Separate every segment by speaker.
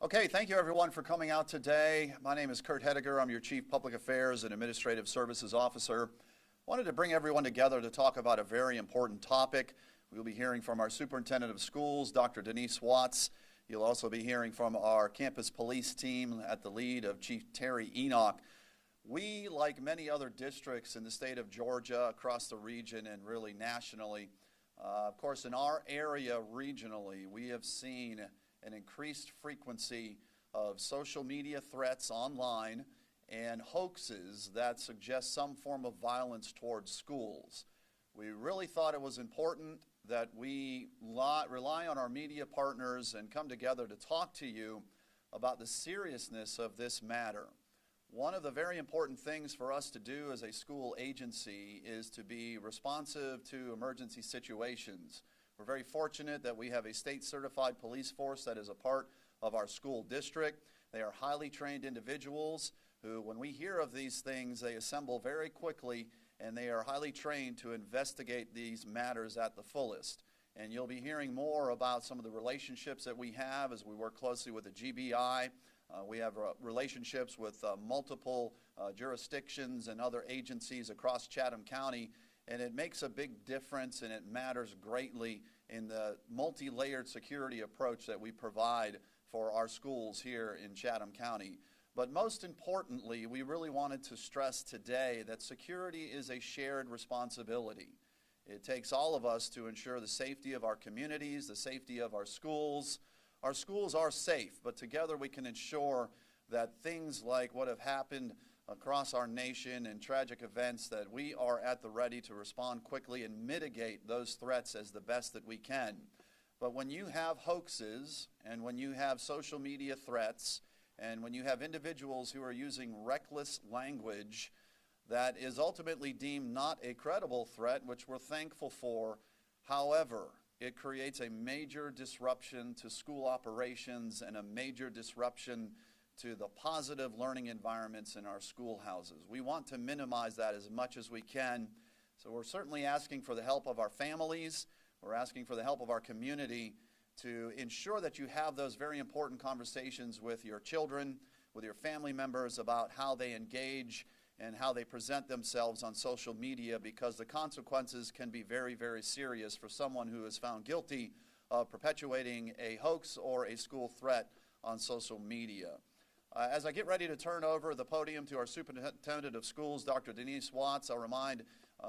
Speaker 1: Okay, thank you everyone for coming out today. My name is Kurt Hediger. I'm your Chief Public Affairs and Administrative Services Officer. Wanted to bring everyone together to talk about a very important topic. We'll be hearing from our Superintendent of Schools, Dr. Denise Watts. You'll also be hearing from our campus police team at the lead of Chief Terry Enoch. We, like many other districts in the state of Georgia, across the region and really nationally, of course in our area regionally, we have seen an increased frequency of social media threats online and hoaxes that suggest some form of violence towards schools. We really thought it was important that we rely on our media partners and come together to talk to you about the seriousness of this matter. One of the very important things for us to do as a school agency is to be responsive to emergency situations. We're very fortunate that we have a state-certified police force that is a part of our school district. They are highly trained individuals who, when we hear of these things, they assemble very quickly, and they are highly trained to investigate these matters at the fullest. And you'll be hearing more about some of the relationships that we have as we work closely with the GBI. We have relationships with multiple jurisdictions and other agencies across Chatham County, and it makes a big difference and it matters greatly in the multi-layered security approach that we provide for our schools here in Chatham County. But most importantly, we really wanted to stress today that security is a shared responsibility. It takes all of us to ensure the safety of our communities, the safety of our schools. Our schools are safe, but together we can ensure that things like what have happened across our nation and tragic events, that we are at the ready to respond quickly and mitigate those threats as the best that we can. But when you have hoaxes and when you have social media threats and when you have individuals who are using reckless language that is ultimately deemed not a credible threat, which we're thankful for, however, it creates a major disruption to school operations and a major disruption to the positive learning environments in our schoolhouses. We want to minimize that as much as we can. So we're certainly asking for the help of our families. We're asking for the help of our community to ensure that you have those very important conversations with your children, with your family members about how they engage and how they present themselves on social media, because the consequences can be very, very serious for someone who is found guilty of perpetuating a hoax or a school threat on social media. As I get ready to turn over the podium to our Superintendent of Schools, Dr. Denise Watts, I'll remind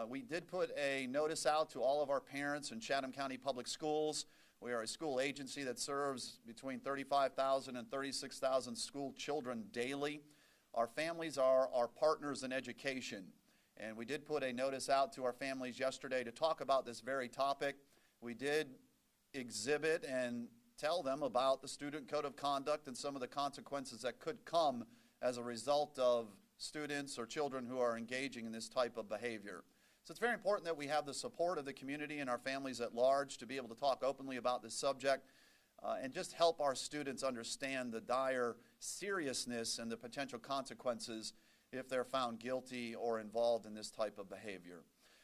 Speaker 1: we did put a notice out to all of our parents in Chatham County Public Schools. We are a school agency that serves between 35,000 and 36,000 school children daily. Our families are our partners in education, and we did put a notice out to our families yesterday to talk about this very topic. We did exhibit and tell them about the Student Code of Conduct and some of the consequences that could come as a result of students or children who are engaging in this type of behavior. So it's very important that we have the support of the community and our families at large to be able to talk openly about this subject and just help our students understand the dire seriousness and the potential consequences if they're found guilty or involved in this type of behavior.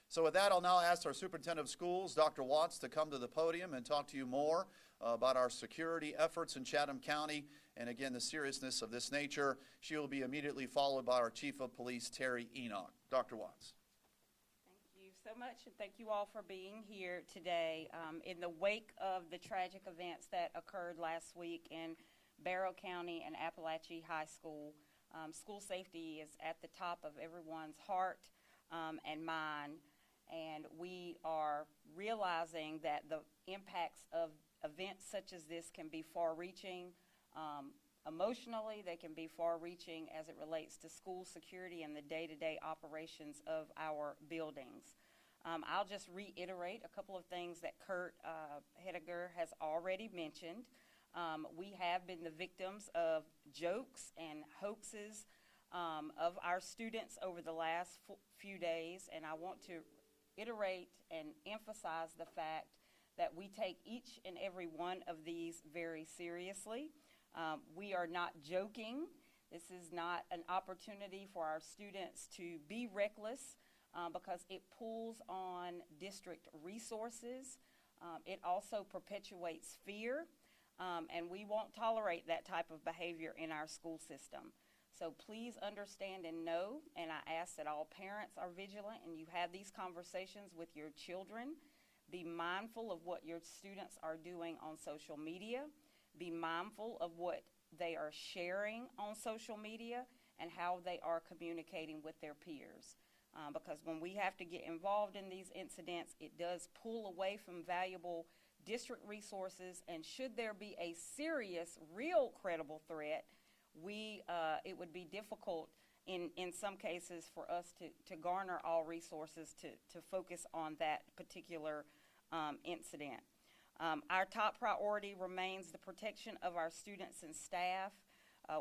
Speaker 1: So with that, I'll now ask our Superintendent of Schools, Dr. Watts, to come to the podium and talk to you more about our security efforts in Chatham County and, again, the seriousness of this nature. She will be immediately followed by our Chief of Police, Terry Enoch. Dr. Watts.
Speaker 2: Thank you so much, and thank you all for being here today. In the wake of the tragic events that occurred last week in Barrow County and Appalachia High School, school safety is at the top of everyone's heart and mind. And we are realizing that the impacts of events such as this can be far-reaching. Emotionally, they can be far-reaching as it relates to school security and the day-to-day operations of our buildings. I'll just reiterate a couple of things that Kurt Hediger has already mentioned. We have been the victims of jokes and hoaxes of our students over the last few days, and I want to iterate and emphasize the fact that we take each and every one of these very seriously. We are not joking. This is not an opportunity for our students to be reckless because it pulls on district resources. It also perpetuates fear. and we won't tolerate that type of behavior in our school system. So please understand and know, and I ask that all parents are vigilant and you have these conversations with your children. Be mindful of what your students are doing on social media. Be mindful of what they are sharing on social media and how they are communicating with their peers. Because when we have to get involved in these incidents, it does pull away from valuable district resources, and should there be a serious, real credible threat, it would be difficult in some cases for us to garner all resources to focus on that particular incident. Our top priority remains the protection of our students and staff.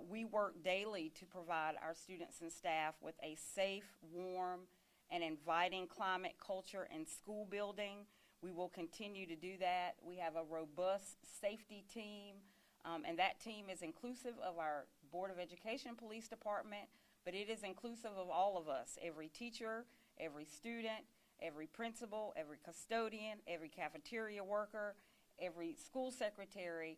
Speaker 2: We work daily to provide our students and staff with a safe, warm, and inviting climate, culture, and school building. We will continue to do that. We have a robust safety team, and that team is inclusive of our Board of Education Police Department, but it is inclusive of all of us, every teacher, every student, every principal, every custodian, every cafeteria worker, every school secretary,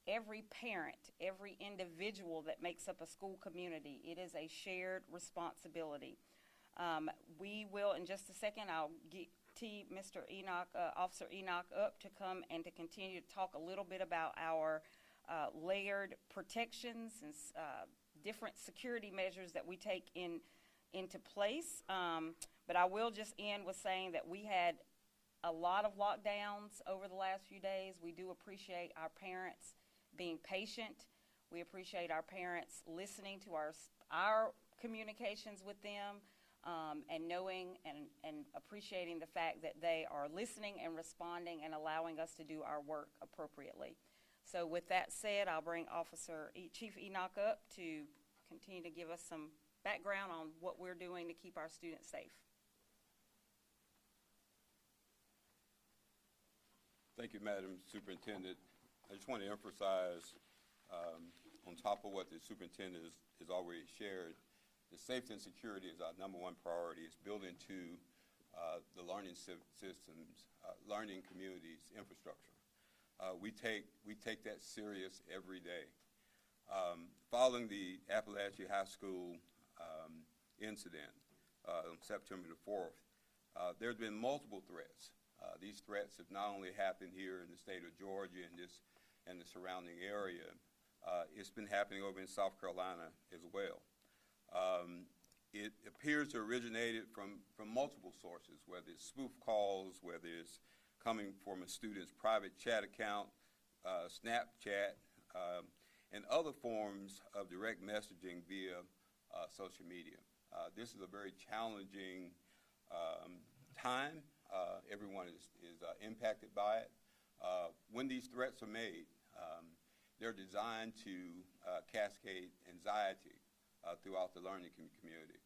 Speaker 2: every parent, every individual that makes up a school community. It is a shared responsibility. We will, in just a second, I'll tee Mr. Enoch, Officer Enoch up to come and to continue to talk a little bit about our layered protections and different security measures that we take into place. But I will just end with saying that we had a lot of lockdowns over the last few days. We do appreciate our parents being patient. We appreciate our parents listening to our communications with them, and knowing and appreciating the fact that they are listening and responding and allowing us to do our work appropriately. So with that said, I'll bring Chief Enoch up to continue to give us some background on what we're doing to keep our students safe.
Speaker 3: Thank you, Madam Superintendent. I just want to emphasize, on top of what the superintendent has already shared, the safety and security is our #1 priority. It's built into the learning systems, learning communities, infrastructure. We take that serious every day. Following the Appalachia High School incident on September the 4th, there have been multiple threats. These threats have not only happened here in the state of Georgia and the surrounding area, it's been happening over in South Carolina as well. It appears to have originated from multiple sources, whether it's spoof calls, whether it's coming from a student's private chat account, Snapchat, and other forms of direct messaging via social media. This is a very challenging time. Everyone is impacted by it. When these threats are made, they're designed to cascade anxiety throughout the learning community.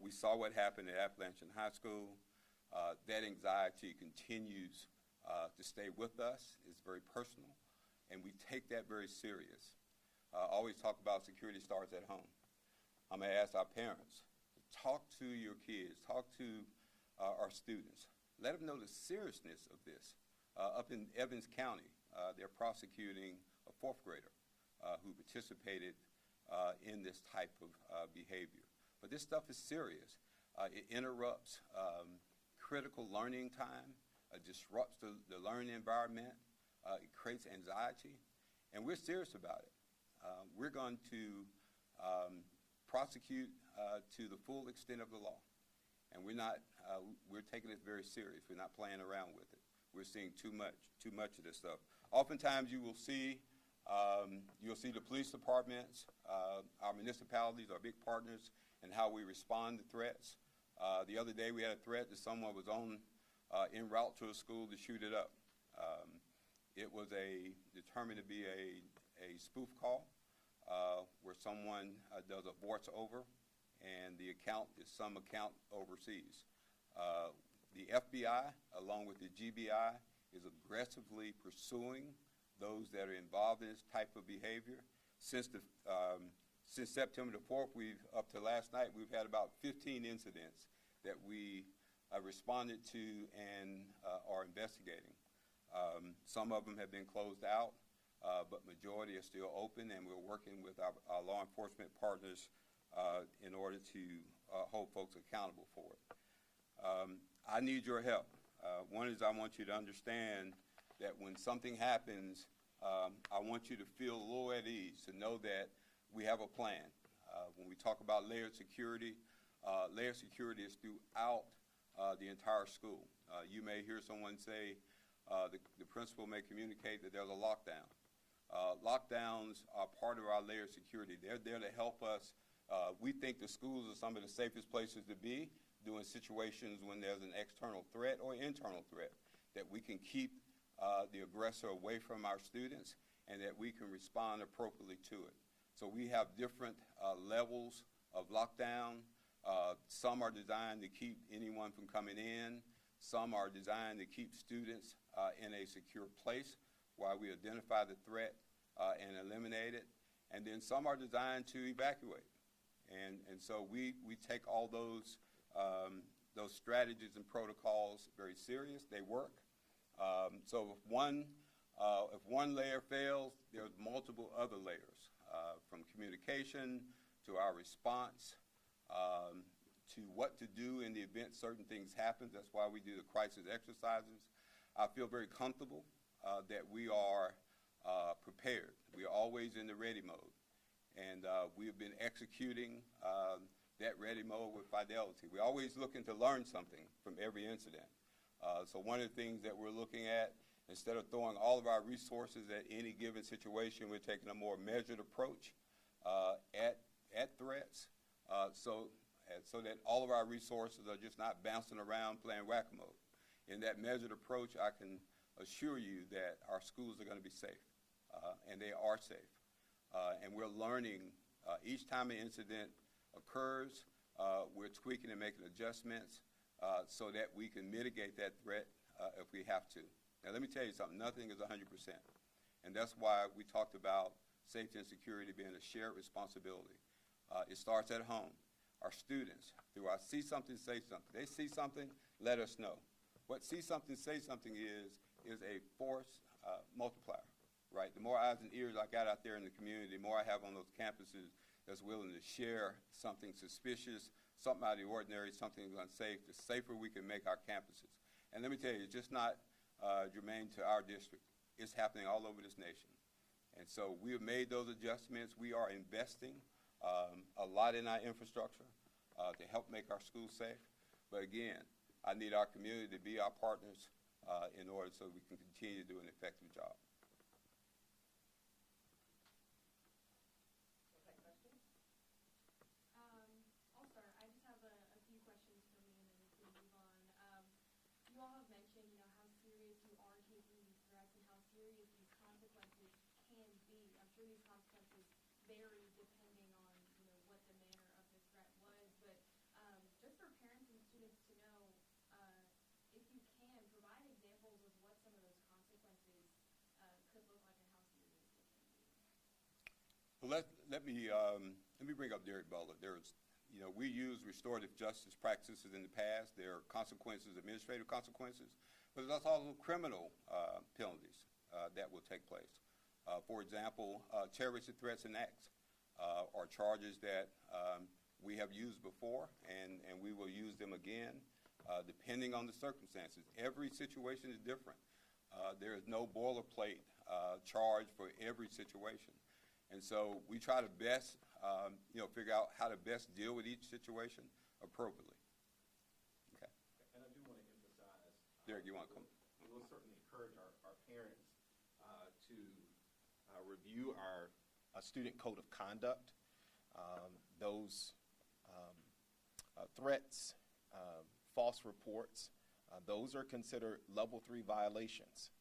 Speaker 3: We saw what happened at Appalachian High School. That anxiety continues to stay with us. It's very personal, and we take that very serious. I always talk about security starts at home. I'm going to ask our parents, talk to your kids, talk to our students. Let them know the seriousness of this. Up in Evans County, they're prosecuting a 4th grader who participated in this type of behavior. But this stuff is serious. It interrupts critical learning time, disrupts the learning environment, it creates anxiety, and we're serious about it. We're going to prosecute to the full extent of the law. And we're taking this very serious. We're not playing around with it. We're seeing too much of this stuff. Oftentimes you will see, the police departments, our municipalities, our big partners, and how we respond to threats. The other day we had a threat that someone was en route to a school to shoot it up. It was determined to be a spoof call where someone does a voice over, and the account is some account overseas. The FBI, along with the GBI, is aggressively pursuing those that are involved in this type of behavior. Since September the 4th, up to last night, we've had about 15 incidents that we responded to and are investigating. Some of them have been closed out. but majority are still open, and we're working with our law enforcement partners in order to hold folks accountable for it. I need your help. One is I want you to understand that when something happens, I want you to feel a little at ease, to know that we have a plan. When we talk about layered security is throughout the entire school. You may hear someone say, the principal may communicate that there's a lockdown. Lockdowns are part of our layered security. They're there to help us. We think the schools are some of the safest places to be during situations when there's an external threat or internal threat, that we can keep the aggressor away from our students and that we can respond appropriately to it. So we have different levels of lockdown. Some are designed to keep anyone from coming in. Some are designed to keep students in a secure place while we identify the threat and eliminate it. And then some are designed to evacuate. And so we take all those strategies and protocols very serious. They work. So if one layer fails, there's multiple other layers, from communication to our response, to what to do in the event certain things happen. That's why we do the crisis exercises. I feel very comfortable that we are prepared. We are always in the ready mode. And we have been executing that ready mode with fidelity. We're always looking to learn something from every incident. So one of the things that we're looking at, instead of throwing all of our resources at any given situation, we're taking a more measured approach at threats, so that all of our resources are just not bouncing around playing whack-a-mole. In that measured approach, I can assure you that our schools are going to be safe, and they are safe. And we're learning each time an incident occurs, we're tweaking and making adjustments so that we can mitigate that threat if we have to. Now, let me tell you something. Nothing is 100%. And that's why we talked about safety and security being a shared responsibility. It starts at home. Our students, through our see something, say something. They see something, let us know. What see something, say something is a force multiplier, right? The more eyes and ears I got out there in the community, the more I have on those campuses that's willing to share something suspicious, something out of the ordinary, something unsafe, the safer we can make our campuses. And let me tell you, it's just not germane to our district. It's happening all over this nation. And so we have made those adjustments. We are investing a lot in our infrastructure to help make our schools safe. But again, I need our community to be our partners in order so we can continue to do an effective job.
Speaker 4: I'll start. I just have a few questions for me, and then we can move on. You all have mentioned, how serious you are taking these threats and how serious these consequences can be. I'm sure these consequences vary depending on, what the manner of the threat was. But just for parents and students to know, if you can, provide examples of what some of those consequences could look like and how serious they can be.
Speaker 3: Well, let me bring up Derek Butler. We use restorative justice practices in the past. There are consequences, administrative consequences, but there's also criminal penalties that will take place. For example, terroristic threats and acts are charges that we have used before, and we will use them again, depending on the circumstances. Every situation is different. There is no boilerplate charge for every situation. And so we try to best, figure out how to best deal with each situation appropriately. Okay.
Speaker 5: And I do want to emphasize,
Speaker 3: Derek, you want to come?
Speaker 5: We will certainly encourage our parents to review our student code of conduct. Those threats, false reports, those are considered level 3 violations.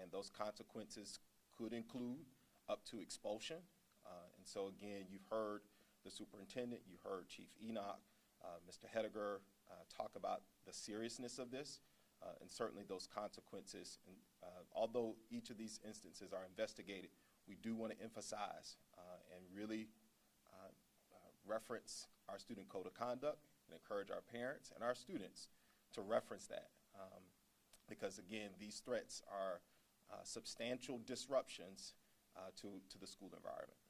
Speaker 5: And those consequences could include up to expulsion. And so again, you've heard the superintendent, you heard Chief Enoch, Mr. Hediger talk about the seriousness of this, and certainly those consequences. And although each of these instances are investigated, we do want to emphasize and really reference our student code of conduct and encourage our parents and our students to reference that. Because again, these threats are substantial disruptions to the school environment.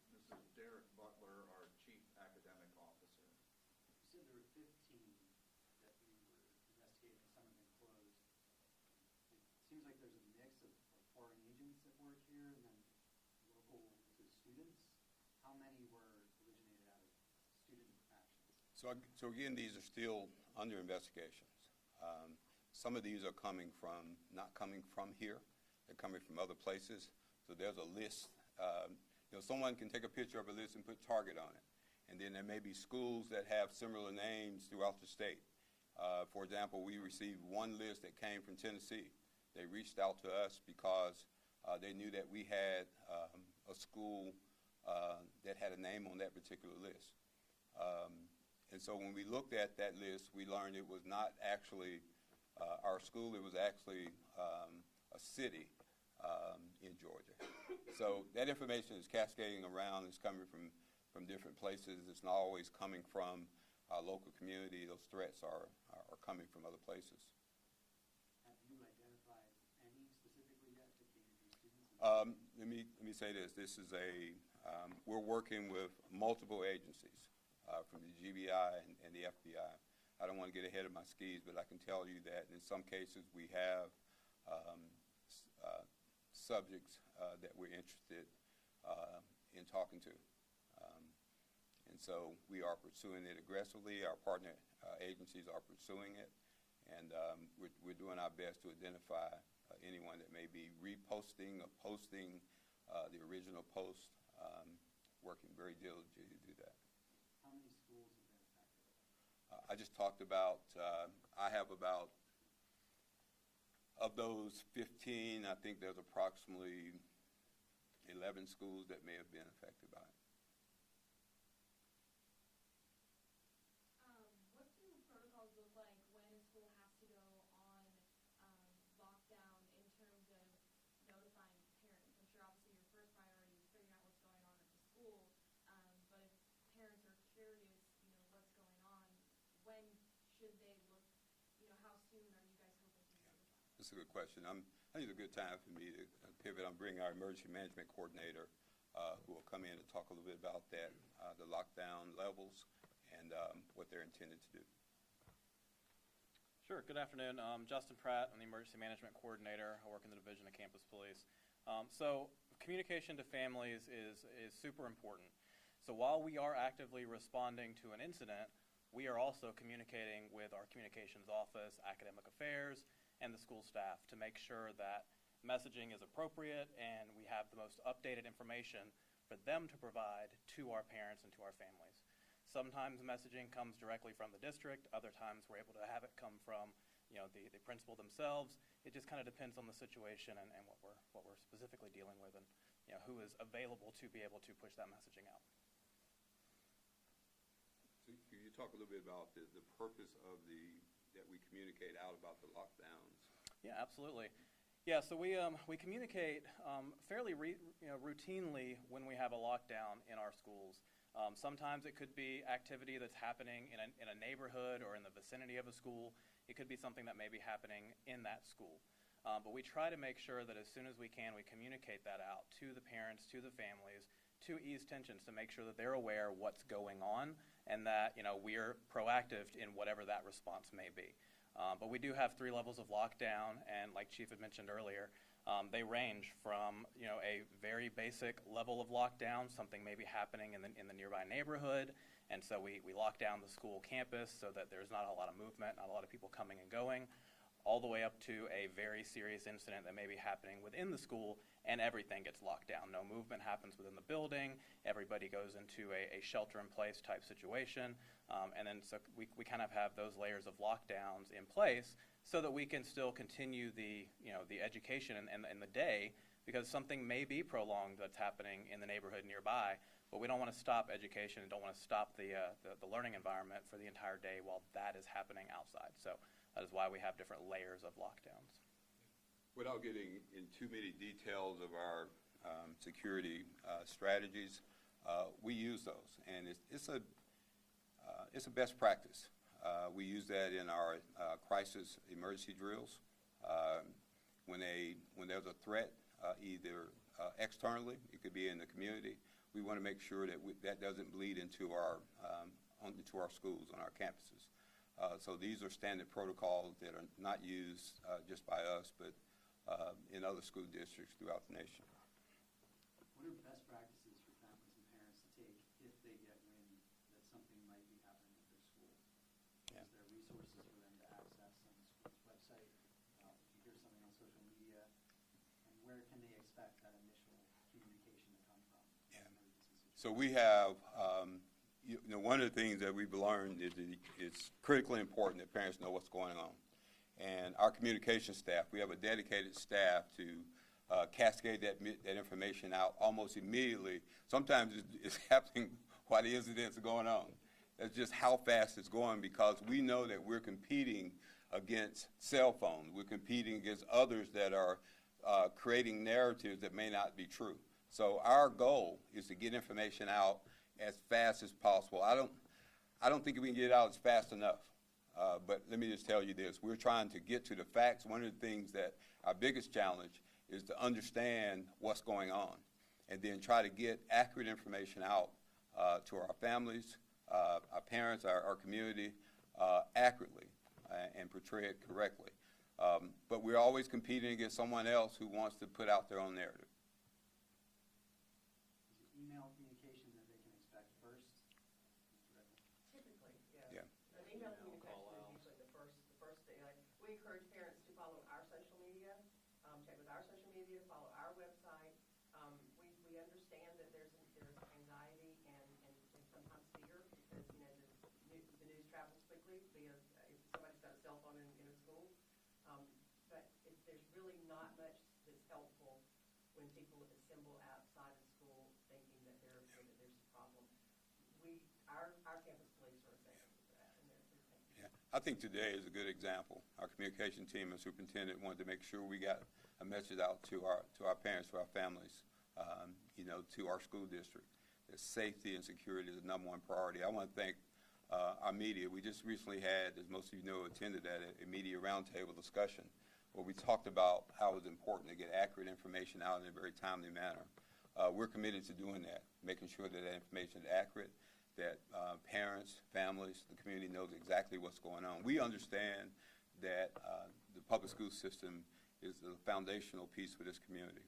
Speaker 1: This is Derek Butler, our Chief Academic Officer.
Speaker 6: You said there were 15 that we were investigating, some have been closed. It seems like there's a mix of foreign agents at work here and then local to students. How many were originated out of student actions?
Speaker 3: So again, these are still under investigations. Some of these are not coming from here. They're coming from other places. So there's a list. Someone can take a picture of a list and put Target on it. And then there may be schools that have similar names throughout the state. For example, we received one list that came from Tennessee. They reached out to us because they knew that we had a school that had a name on that particular list. And so when we looked at that list, we learned it was not actually our school, it was actually a city in Georgia. So that information is cascading around, it's coming from different places. It's not always coming from our local community. Those threats are coming from other places.
Speaker 6: Have you identified any specifically yet to KVP students?
Speaker 3: Let me say this. This is we're working with multiple agencies from the GBI and the FBI. I don't want to get ahead of my skis, but I can tell you that in some cases we have subjects that we're interested in talking to. And so we are pursuing it aggressively. Our partner agencies are pursuing it. And we're doing our best to identify anyone that may be reposting or posting the original post, working very diligently to do that.
Speaker 6: How many schools have been affected?
Speaker 3: I just talked about, I have about, of those 15, I think there's approximately 11 schools that may have been affected by it.
Speaker 4: What do protocols look like when a school has to go on lockdown in terms of notifying parents? I'm sure obviously your first priority is figuring out what's going on at the school, but if parents are curious, what's going on, when should they look, how soon are you guys hoping to notify?
Speaker 3: That's a good question. I think it's a good time for me to pivot. I'm bringing our emergency management coordinator who will come in and talk a little bit about that, the lockdown levels and what they're intended to do.
Speaker 7: Sure. Good afternoon. I'm Justin Pratt. I'm the emergency management coordinator. I work in the Division of Campus Police. So communication to families is super important. So while we are actively responding to an incident, we are also communicating with our communications office, academic affairs, and the school staff to make sure that messaging is appropriate and we have the most updated information for them to provide to our parents and to our families. Sometimes messaging comes directly from the district. Other times we're able to have it come from the principal themselves. It just kind of depends on the situation and what we're specifically dealing with and who is available to be able to push that messaging out.
Speaker 3: So can you talk a little bit about the purpose of that we communicate out about the lockdowns?
Speaker 7: Yeah, absolutely. Yeah, so we communicate fairly routinely when we have a lockdown in our schools. Sometimes it could be activity that's happening in a neighborhood or in the vicinity of a school. It could be something that may be happening in that school. But we try to make sure that as soon as we can, we communicate that out to the parents, to the families, to ease tensions, to make sure that they're aware what's going on and that we're proactive in whatever that response may be. But we do have 3 levels of lockdown, and like Chief had mentioned earlier, they range from a very basic level of lockdown, something may be happening in the nearby neighborhood, and so we lock down the school campus so that there's not a lot of movement, not a lot of people coming and going, all the way up to a very serious incident that may be happening within the school, and everything gets locked down. No movement happens within the building. Everybody goes into a shelter-in-place type situation, and then so we kind of have those layers of lockdowns in place so that we can still continue the education and the day, because something may be prolonged that's happening in the neighborhood nearby, but we don't want to stop education and don't want to stop the learning environment for the entire day while that is happening outside. So that is why we have different layers of lockdowns.
Speaker 3: Without getting in too many details of our security strategies, we use those, and it's a best practice. We use that in our crisis emergency drills. when there's a threat, either externally, it could be in the community, we want to make sure that that doesn't bleed into our schools, on our campuses. So these are standard protocols that are not used just by us, but in other school districts throughout the nation.
Speaker 6: What are best practices for families and parents to take if they get wind that something might be happening at their school?
Speaker 3: Yeah.
Speaker 6: Is there resources for them to access on the school's website? If you hear something on social media, and where can they expect that initial communication to come from?
Speaker 3: Yeah. So we have, one of the things that we've learned is that it's critically important that parents know what's going on. And our communication staff, we have a dedicated staff to cascade that information out almost immediately. Sometimes it's happening while the incidents are going on. That's just how fast it's going, because we know that we're competing against cell phones. We're competing against others that are creating narratives that may not be true. So our goal is to get information out as fast as possible. I don't think we can get it out as fast enough. But let me just tell you this. We're trying to get to the facts. One of the things that our biggest challenge is to understand what's going on and then try to get accurate information out to our families, our parents, our community, accurately and portray it correctly. But we're always competing against someone else who wants to put out their own narrative.
Speaker 6: Is it email communication that they can expect first?
Speaker 8: Typically, yes.
Speaker 3: Yeah.
Speaker 8: An email communication is usually the first thing. We encourage parents to follow our social media, check with our social media, follow our website. We understand that there's anxiety and sometimes fear, because the news travels quickly via if somebody's got a cell phone in a school. But there's really not much that's helpful when people assemble outside of school thinking that there's a problem. Our campus police are essential for that, and they're thinking.
Speaker 3: Yeah, I think today is a good example. Our communication team and superintendent wanted to make sure we got a message out to our parents, to our families, to our school district. That safety and security is the #1 priority. I want to thank our media. We just recently had, as most of you know, attended at a media roundtable discussion where we talked about how it's important to get accurate information out in a very timely manner. We're committed to doing that, making sure that that information is accurate, that parents, families, the community knows exactly what's going on. We understand that the public school system is the foundational piece for this community.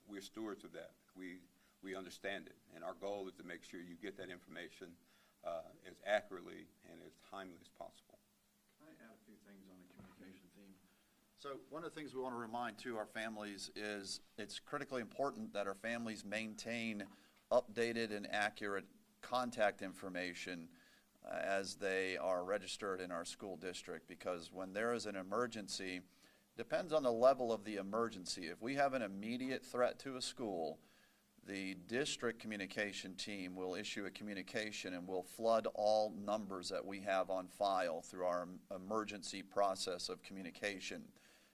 Speaker 3: We're stewards of that. We understand it, and our goal is to make sure you get that information as accurately and as timely as possible.
Speaker 1: Can I add a few things on the communication theme? So one of the things we want to remind to our families is it's critically important that our families maintain updated and accurate contact information as they are registered in our school district, because when there is an emergency, depends on the level of the emergency. If we have an immediate threat to a school, the district communication team will issue a communication and will flood all numbers that we have on file through our emergency process of communication.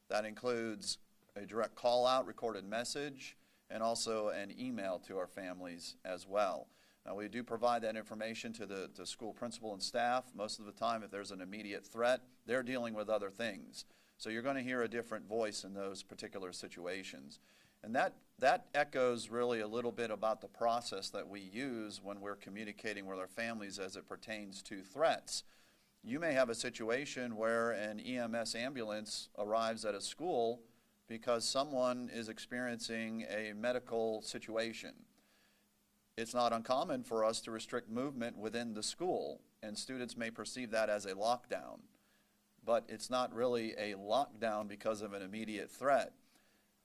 Speaker 1: That includes a direct call out, recorded message, and also an email to our families as well. Now, we do provide that information to the school principal and staff. Most of the time, if there's an immediate threat, they're dealing with other things. So you're going to hear a different voice in those particular situations. And that echoes really a little bit about the process that we use when we're communicating with our families as it pertains to threats. You may have a situation where an EMS ambulance arrives at a school because someone is experiencing a medical situation. It's not uncommon for us to restrict movement within the school, and students may perceive that as a lockdown. But it's not really a lockdown because of an immediate threat.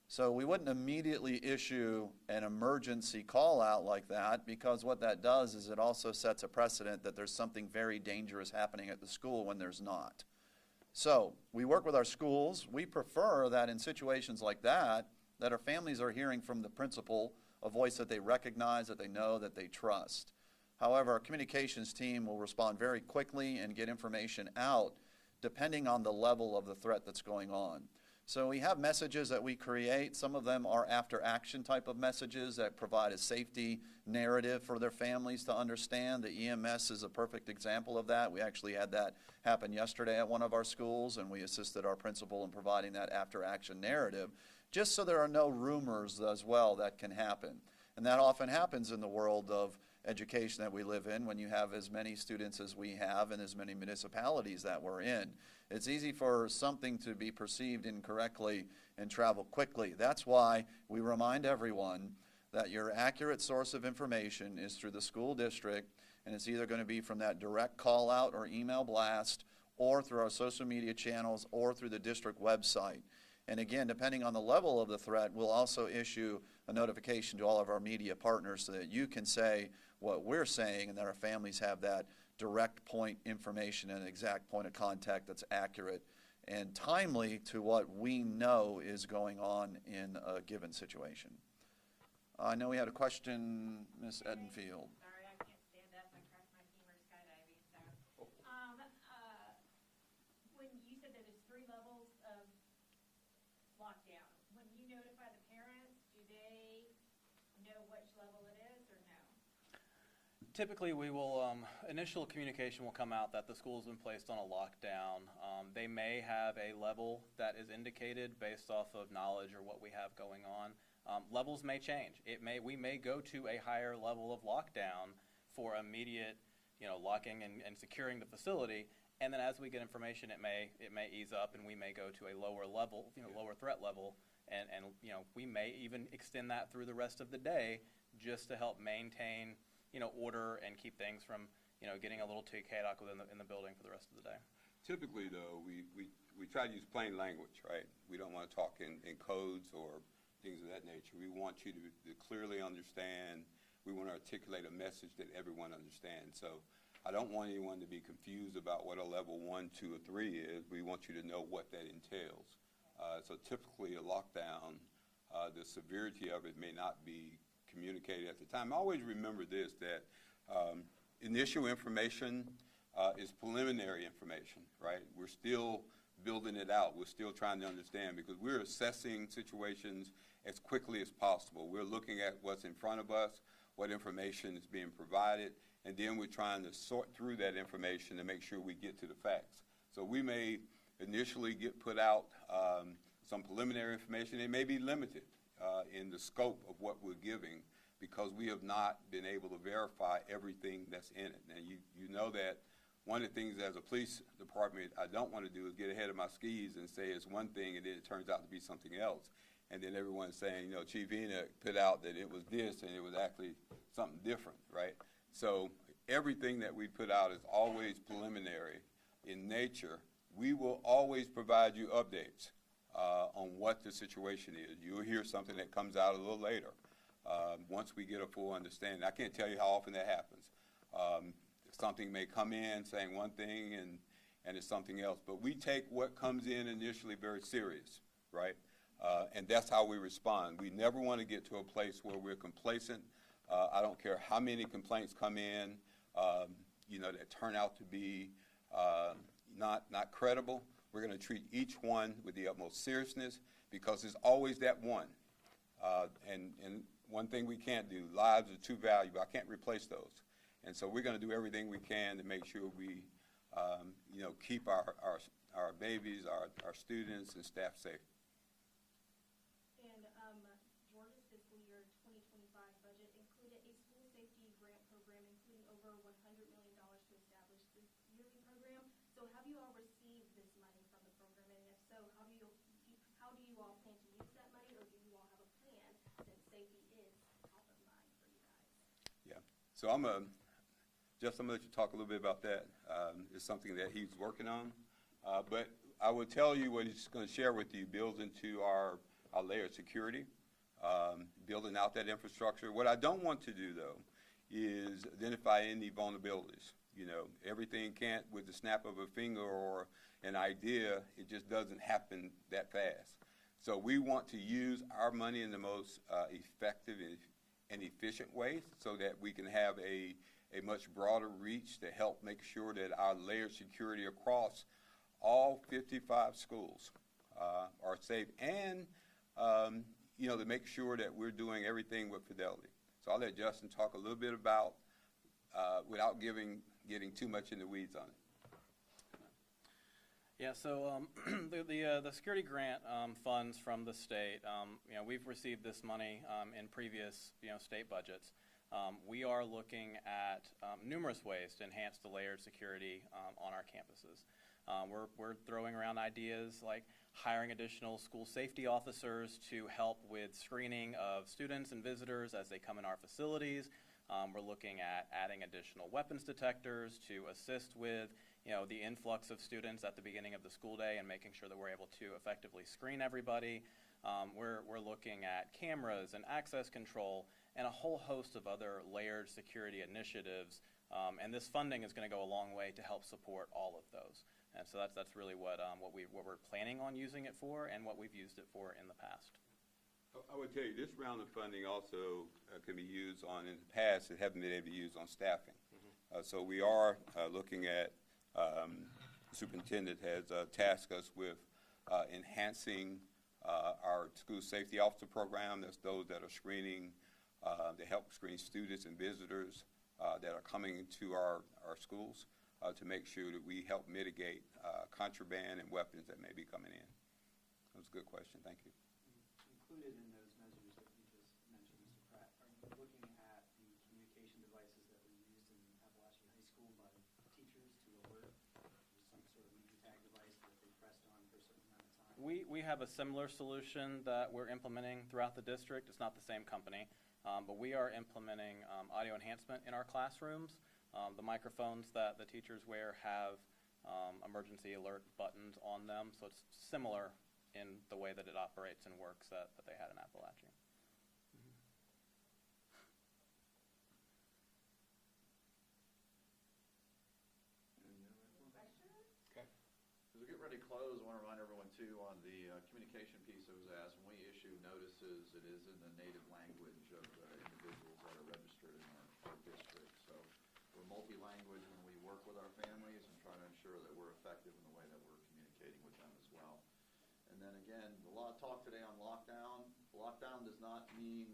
Speaker 1: So we wouldn't immediately issue an emergency call out like that, because what that does is it also sets a precedent that there's something very dangerous happening at the school when there's not. So we work with our schools. We prefer that in situations like that our families are hearing from the principal a voice that they recognize, that they know, that they trust. However, our communications team will respond very quickly and get information out depending on the level of the threat that's going on. So we have messages that we create. Some of them are after action type of messages that provide a safety narrative for their families to understand. The EMS is a perfect example of that. We actually had that happen yesterday at one of our schools, and we assisted our principal in providing that after action narrative, just so there are no rumors as well that can happen. And that often happens in the world of education that we live in when you have as many students as we have and as many municipalities that we're in. It's easy for something to be perceived incorrectly and travel quickly. That's why we remind everyone that your accurate source of information is through the school district, and it's either going to be from that direct call out or email blast, or through our social media channels, or through the district website. And again, depending on the level of the threat, we'll also issue a notification to all of our media partners so that you can say what we're saying and that our families have that direct point information and exact point of contact that's accurate and timely to what we know is going on in a given situation. I know we had a question, Ms. Edenfield.
Speaker 4: Sorry, I can't stand up. I cracked my femur skydiving, so. When you said that there's 3 levels of lockdown, when you notify the parents, do they know which level it is or no?
Speaker 7: Typically, we will, initial communication will come out that the school's been placed on a lockdown. They may have a level that is indicated based off of knowledge or what we have going on. Levels may change. We may go to a higher level of lockdown for immediate, locking and securing the facility. And then as we get information, it may ease up, and we may go to a lower level, lower threat level, and we may even extend that through the rest of the day just to help maintain order and keep things from, getting a little too chaotic in the building for the rest of the day.
Speaker 3: Typically, though, we try to use plain language, right? We don't want to talk in codes or things of that nature. We want you to clearly understand. We want to articulate a message that everyone understands. So I don't want anyone to be confused about what a level 1, 2, or 3 is. We want you to know what that entails. So typically a lockdown, the severity of it may not be communicated at the time. Always remember this, that initial information is preliminary information, right? We're still building it out. We're still trying to understand because we're assessing situations as quickly as possible. We're looking at what's in front of us, what information is being provided, and then we're trying to sort through that information to make sure we get to the facts. So we may initially put out some preliminary information. It may be limited in the scope of what we're giving because we have not been able to verify everything that's in it. And you know that one of the things as a police department I don't want to do is get ahead of my skis and say it's one thing and then it turns out to be something else. And then everyone's saying, Chief Enoch put out that it was this and it was actually something different, right? So everything that we put out is always preliminary in nature. We will always provide you updates on what the situation is. You'll hear something that comes out a little later once we get a full understanding. I can't tell you how often that happens. Something may come in saying one thing and it's something else. But we take what comes in initially very serious, right? And that's how we respond. We never want to get to a place where we're complacent. I don't care how many complaints come in, that turn out to be not credible. We're going to treat each one with the utmost seriousness because there's always that one. And one thing we can't do, lives are too valuable. I can't replace those. And so we're going to do everything we can to make sure we, keep our babies, our students, and staff safe.
Speaker 4: And Georgia's fiscal year 2025 budget included a school safety grant program, including over $100 million to establish this yearly program. So have you all received this money from the program? And if so, how do you all plan to use that money, or do you all have a plan since safety is top of mind for you guys?
Speaker 3: Yeah. So I'm going to let you talk a little bit about that. It's something that he's working on. But I will tell you what he's going to share with you builds into our layered security, building out that infrastructure. What I don't want to do, though, is identify any vulnerabilities. Everything can't, with the snap of a finger or an idea, it just doesn't happen that fast. So we want to use our money in the most effective and efficient way so that we can have a much broader reach to help make sure that our layered security across all 55 schools are safe, and to make sure that we're doing everything with fidelity. So I'll let Justin talk a little bit about, without getting too much in the weeds on it.
Speaker 7: Yeah, so the security grant funds from the state, we've received this money in previous state budgets. We are looking at numerous ways to enhance the layered security on our campuses. We're throwing around ideas like hiring additional school safety officers to help with screening of students and visitors as they come in our facilities. We're looking at adding additional weapons detectors to assist with the influx of students at the beginning of the school day and making sure that we're able to effectively screen everybody. We're looking at cameras and access control and a whole host of other layered security initiatives. And this funding is going to go a long way to help support all of those. And so that's really what we're planning on using it for and what we've used it for in the past.
Speaker 3: I would tell you, this round of funding also can be used on, in the past, it haven't been able to be used on staffing. So we are looking at, the superintendent has tasked us with enhancing our school safety officer program. That's those that are screening, to help screen students and visitors that are coming to our schools to make sure that we help mitigate contraband and weapons that may be coming in. That was a good question. Thank you.
Speaker 6: Included in those measures that you just mentioned, Mr. Pratt, are you looking at the communication devices that were used in Appalachian High School by teachers to alert? Some sort of media tag device that they pressed on for a certain amount of time?
Speaker 7: We have a similar solution that we're implementing throughout the district. It's not the same company, but we are implementing audio enhancement in our classrooms. The microphones that the teachers wear have emergency alert buttons on them, so it's similar in the way that it operates and works that they had in Appalachia.
Speaker 1: Okay. As we get ready to close, I want to remind everyone too on the communication piece that was asked. When we issue notices, it is in the native language of individuals that are registered in our district. So we're multi-language when we work with our families and try to ensure that we're effective in the way that we're communicating with them as well. And then again, a lot of talk today on lockdown. Lockdown does not mean,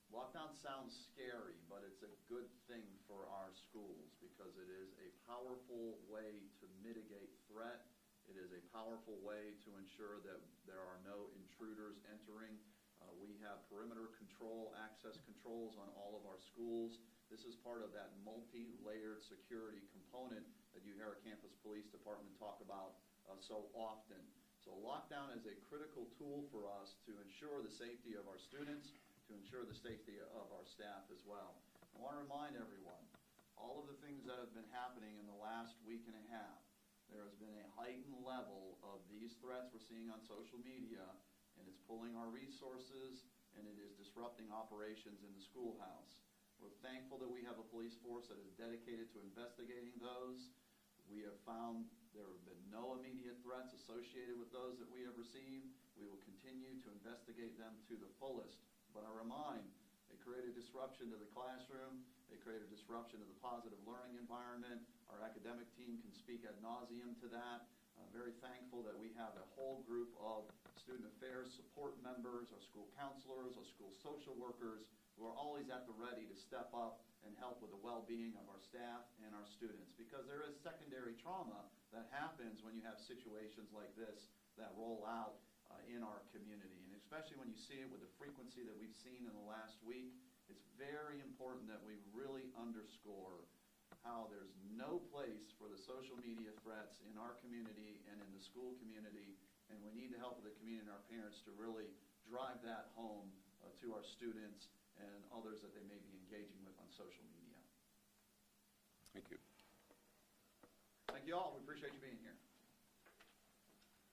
Speaker 1: lockdown sounds scary, but it's a good thing for our schools because it is a powerful way to mitigate threat. It is a powerful way to ensure that there are no intruders entering. We have perimeter control, access controls on all of our schools. This is part of that multi-layered security component that you hear our campus police department talk about so often. So lockdown is a critical tool for us to ensure the safety of our students, to ensure the safety of our staff as well. I want to remind everyone, all of the things that have been happening in the last week and a half, there has been a heightened level of these threats we're seeing on social media, and it's pulling our resources, and it is disrupting operations in the schoolhouse. We're thankful that we have a police force that is dedicated to investigating those. We have found there have been no immediate threats associated with those that we have received. We will continue to investigate them to the fullest. But I remind, they create a disruption to the classroom. They create a disruption to the positive learning environment. Our academic team can speak ad nauseum to that. Very thankful that we have a whole group of student affairs support members, our school counselors, our school social workers, who are always at the ready to step up and help with the well-being of our staff and our students. Because there is secondary trauma that happens when you have situations like this that roll out in our community. And especially when you see it with the frequency that we've seen in the last week, it's very important that we really underscore how there's no place for the social media threats in our community and in the school community, and we need the help of the community and our parents to really drive that home to our students and others that they may be engaging with on social media.
Speaker 3: Thank you.
Speaker 1: Thank you all. We appreciate you being here.